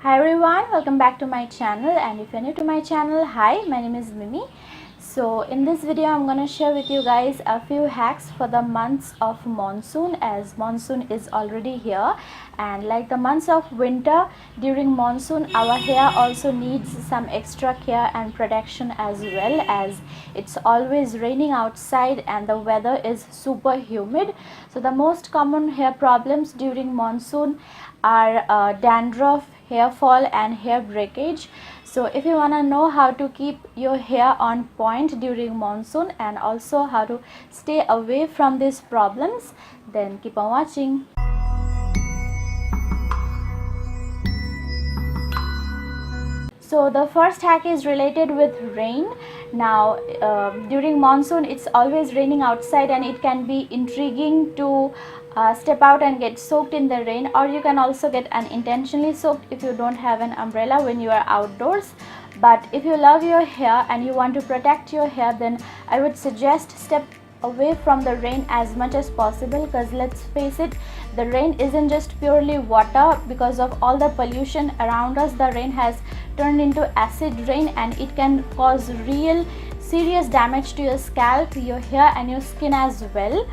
Hi everyone, welcome back to my channel, and if you're new to my channel, hi, my name is Mimi. So in this video I'm gonna share with you guys a few hacks for the months of monsoon, as monsoon is already here. And like the months of winter, during monsoon our hair also needs some extra care and protection, as well as it's always raining outside and the weather is super humid. So the most common hair problems during monsoon are dandruff, hair fall and hair breakage. So if you want to know how to keep your hair on point during monsoon and also how to stay away from these problems, then keep on watching. So the first hack is related with rain. Now during monsoon it's always raining outside, and it can be intriguing to step out and get soaked in the rain, or you can also get unintentionally soaked if you don't have an umbrella when you are outdoors. But if you love your hair and you want to protect your hair, then I would suggest step away from the rain as much as possible, because let's face it, the rain isn't just purely water. Because of all the pollution around us, the rain has turned into acid rain, and it can cause real serious damage to your scalp, your hair and your skin as well.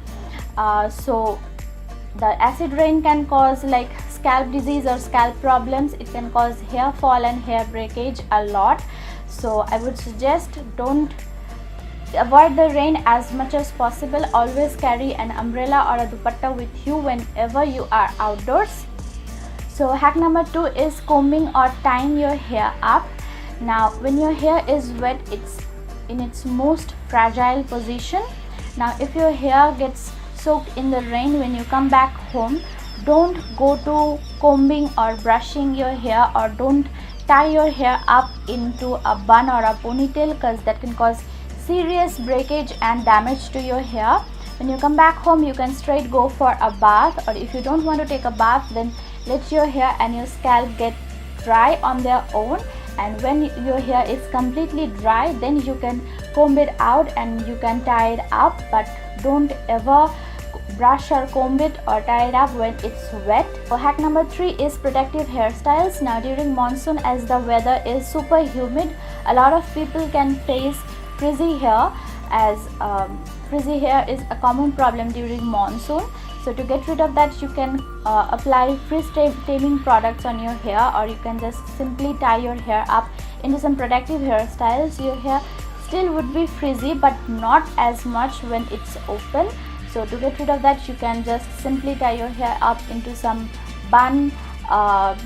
So the acid rain can cause like scalp disease or scalp problems. It can cause hair fall and hair breakage a lot. So I would suggest avoid the rain as much as possible. Always carry an umbrella or a dupatta with you whenever you are outdoors. So hack number 2 is combing or tying your hair up. Now when your hair is wet, it's in its most fragile position. Now if your hair gets soaked in the rain, when you come back home, don't go to combing or brushing your hair, or don't tie your hair up into a bun or a ponytail, because that can cause serious breakage and damage to your hair. When you come back home, you can straight go for a bath, or if you don't want to take a bath, then let your hair and your scalp get dry on their own. And when your hair is completely dry, then you can comb it out and you can tie it up, but don't ever brush or comb it or tie it up when it's wet. So hack number 3 is protective hairstyles. Now during monsoon, as the weather is super humid, a lot of people can face frizzy hair, as frizzy hair is a common problem during monsoon. So to get rid of that, you can apply FRIZZ taming products on your hair, or you can just simply tie your hair up into some protective hairstyles. Your hair still would be frizzy, but not as much when it's open. So to get rid of that, you can just simply tie your hair up into some bun,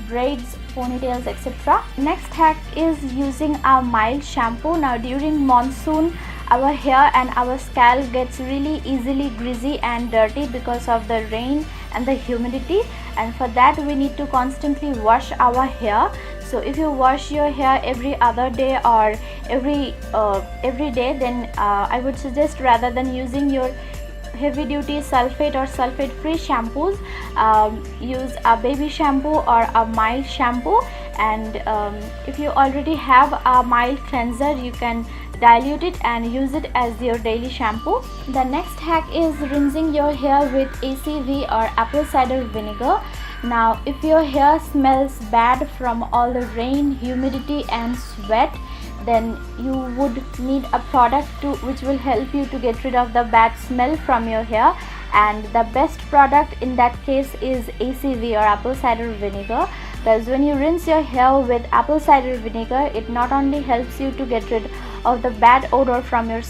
braids, ponytails, etc. Next hack is using a mild shampoo. Now during monsoon, our hair and our scalp gets really easily greasy and dirty because of the rain and the humidity, and for that we need to constantly wash our hair. So if you wash your hair every other day or every day, then I would suggest, rather than using your heavy duty sulfate or sulfate free shampoos, use a baby shampoo or a mild shampoo. And if you already have a mild cleanser, you can dilute it and use it as your daily shampoo. The next hack is rinsing your hair with ACV or apple cider vinegar. Now if your hair smells bad from all the rain, humidity and sweat, then you would need a product which will help you to get rid of the bad smell from your hair. And the best product in that case is ACV or apple cider vinegar, because when you rinse your hair with apple cider vinegar, it not only helps you to get rid of the bad odor from your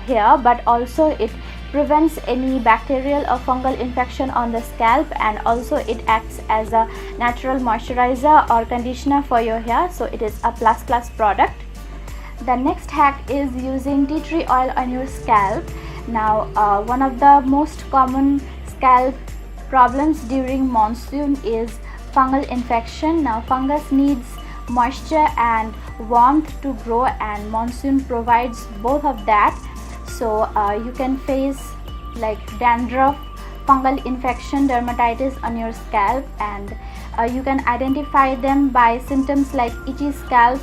hair, but also it prevents any bacterial or fungal infection on the scalp, and also it acts as a natural moisturizer or conditioner for your hair. So it is a plus product. The next hack is using tea tree oil on your scalp. Now one of the most common scalp problems during monsoon is fungal infection. Now fungus needs moisture and warmth to grow, and monsoon provides both of that. So you can face like dandruff, fungal infection, dermatitis on your scalp, and you can identify them by symptoms like itchy scalp,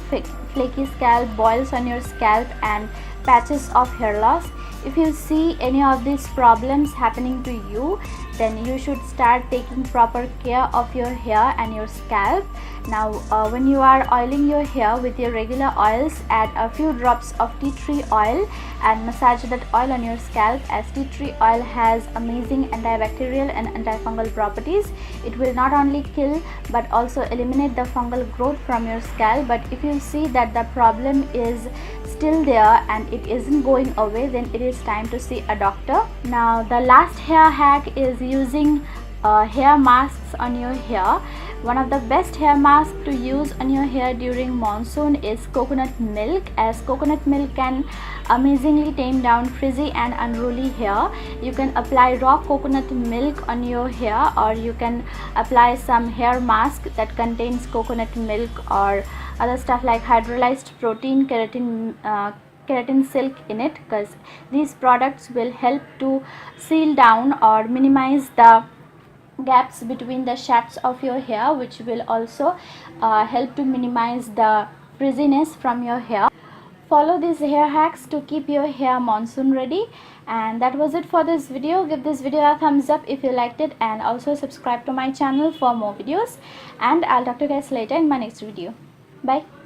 flaky scalp, boils on your scalp, and patches of hair loss. If you see any of these problems happening to you, then you should start taking proper care of your hair and your scalp. Now when you are oiling your hair with your regular oils, add a few drops of tea tree oil and massage that oil on your scalp, as tea tree oil has amazing antibacterial and antifungal properties. It will not only kill but also eliminate the fungal growth from your scalp. But if you see that the problem is still there and it isn't going away, then it is time to see a doctor. Now the last hair hack is using hair masks on your hair. One of the best hair masks to use on your hair during monsoon is coconut milk, as coconut milk can amazingly tame down frizzy and unruly hair. You can apply raw coconut milk on your hair, or you can apply some hair mask that contains coconut milk or other stuff like hydrolyzed protein, keratin silk in it, because these products will help to seal down or minimize the gaps between the shafts of your hair, which will also help to minimize the frizziness from your hair. Follow these hair hacks to keep your hair monsoon ready. And that was it for this video. Give this video a thumbs up if you liked it, and also subscribe to my channel for more videos, and I'll talk to you guys later in my next video. Bye.